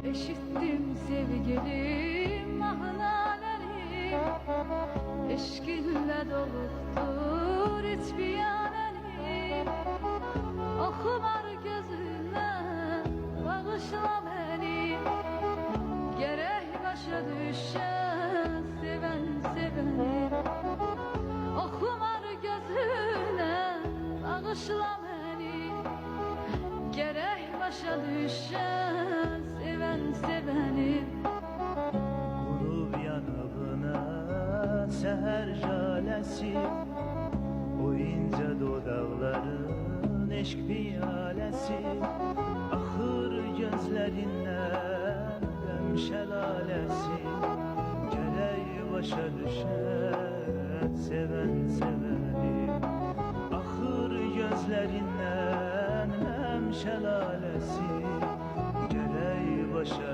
Eşittim sevgilim ahlaleni, eşkinle doludur hiçbir yaneni. Okumar gözüne bağışla beni, gerek başa düşen seven seveni. Okumar gözüne bağışla beni, gerek başa düşen seven seveni. Vurub yanağına seher jalesi, o ince dodaqların eşk piyalesi. Axır gözlerinden dem şelalesi, gerek başa düşen seven seveni. Axır gözlerinden hem şelalesi, gerek başa